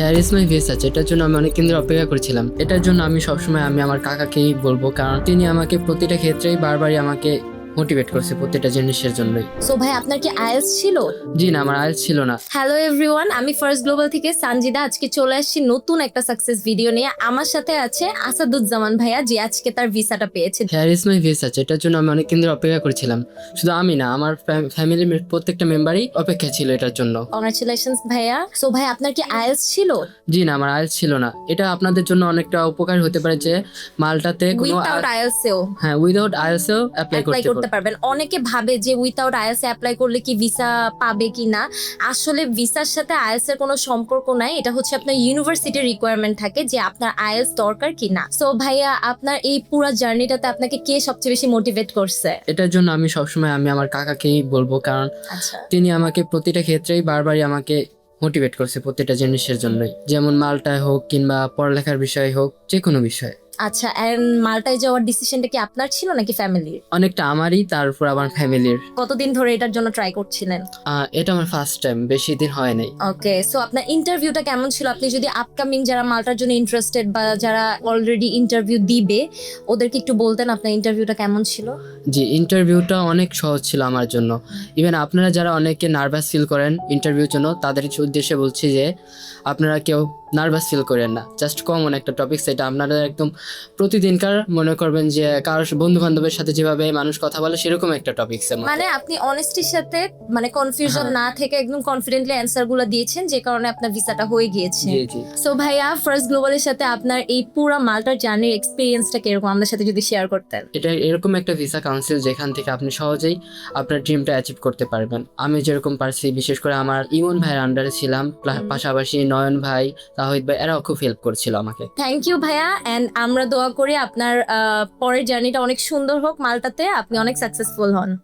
Hair is my visa, এটার জন্য আমি অনেক দিন ধরে অপেক্ষা করছিলাম। এটার জন্য আমি সবসময় আমার কাকাকেই বলবো, কারণ তিনি আমাকে প্রতিটা ক্ষেত্রেই বারবারই আমাকে মোটিভেট করছে প্রত্যেকটা জিনিসের জন্যই। সো ভাই আপনার কি আইএলটিএস ছিল? জি না, আমার আইএলটিএস ছিল না। হ্যালো এভরিওয়ান, আমি ফার্স্ট গ্লোবাল থেকে সানজিদা। আজকে চলে আসছি নতুন একটা সাকসেস ভিডিও নিয়ে। আমার সাথে আছে আসাদুজ্জামান ভাইয়া, যে আজকে তার ভিসাটা পেয়েছে। হেয়ার ইজ মাই ভিসা, এটার জন্য আমি অনেক দিন ধরে অপেক্ষা করছিলাম। শুধু আমি না, আমার ফ্যামিলির প্রত্যেকটা মেম্বারই অপেক্ষা ছিল এটার জন্য। কংগ্রাচুলেশনস ভাইয়া। সো ভাই আপনার কি আইএলটিএস ছিল? জি না, আমার আইএলটিএস ছিল না। এটা আপনাদের জন্য অনেকটা উপকার হতে পারে যে মালটাতে কোনো উইথাউট আইএলটিএসও হ্যাঁ, উইদাউট আইএলটিএসও অ্যাপ্লাই অ্যাপ্লাই করতে করতে পারবেন। অনেকে ভাবে যে উইথাউট আইএলটিএস অ্যাপ্লাই করলে কি ভিসা পাবে কি না। আসলে ভিসার সাথে আইএলটিএস এর কোনো সম্পর্ক নাই। এটা হচ্ছে আপনার ইউনিভার্সিটির রিকোয়ারমেন্ট থাকে যে আপনার আইএলটিএস দরকার কি না। সো ভাইয়া আপনার এই পুরো জার্নিটাতে আপনাকে কে সবচেয়ে বেশি মোটিভেট করছে? এটার জন্য আমি সবসময় আমার কাকাকেই বলবো, কারণ আচ্ছা, তিনি আমাকে প্রতিটা ক্ষেত্রেই বারবারই আমাকে মোটিভেট করছে প্রত্যেকটা জিনিসের জন্যই, যেমন মালটায় হোক কিংবা পড়ালেখার বিষয় হোক, যে কোনো বিষয়ে। আচ্ছা। এন্ড মাল্টায় যাওয়ার ডিসিশনটা কি আপনার ছিল নাকি ফ্যামিলির? অনেকটা আমারই, তারপর আমার ফ্যামিলির। কতদিন ধরে এটার জন্য ট্রাই করছিলেন? এটা আমার ফার্স্ট টাইম, বেশি দিন হয় নাই। ওকে, সো আপনার ইন্টারভিউটা কেমন ছিল? আপনি যদি আপকামিং যারা মাল্টার জন্য ইন্টারেস্টেড বা যারা অলরেডি ইন্টারভিউ দিবে ওদেরকে একটু বলতেন আপনার ইন্টারভিউটা কেমন ছিল? জি, ইন্টারভিউটা অনেক সহজ ছিল আমার জন্য। ইভেন আপনারা যারা অনেকে নার্ভাস ফিল করেন ইন্টারভিউর জন্য, তাদের উদ্দেশ্যে বলছি যে আপনারা কেউ নার্ভাস ফিল করেন না। জাস্ট কমন একটা টপিক, সেটা আপনারা একদম প্রতিদিনকার মনে করবেন যে কারোর বন্ধু বান্ধবের সাথে যেভাবে মানুষ কথা বলে সেরকম একটা টপিক্সের মতো। মানে আপনি অনেস্টির সাথে মানে কনফিউশন হ্যাঁ। না থেকে একদম কনফিডেন্টলি অ্যান্সার গুলো দিয়েছেন, যে কারণে আপনার ভিসাটা হয়ে গিয়েছে। জি জি। সো ভাইয়া, ফার্স্ট গ্লোবালের সাথে আপনার এই পুরো মাল্টার জার্নির এক্সপিরিয়েন্সটা কিরকম আমাদের সাথে যদি শেয়ার করতেন? এটা এরকম একটা ভিসা কাউন্সিল যেখান থেকে আপনি সহজেই আপনার ড্রিমটা অ্যাচিভ করতে পারবেন। আমি যেরকম পারছি, বিশেষ করে আমার ইমন ভাইয়ের আন্ডারে ছিলাম, পাশাপাশি নয়ন ভাই, তাহিদ ভাই, এরাও খুব হেল্প করছিল আমাকে। থ্যাংক ইউ ভাইয়া। এন্ড আমরা দোয়া করি আপনার পরের জার্নিটা অনেক সুন্দর হোক মাল্টাতে, আপনি অনেক সাকসেসফুল হন।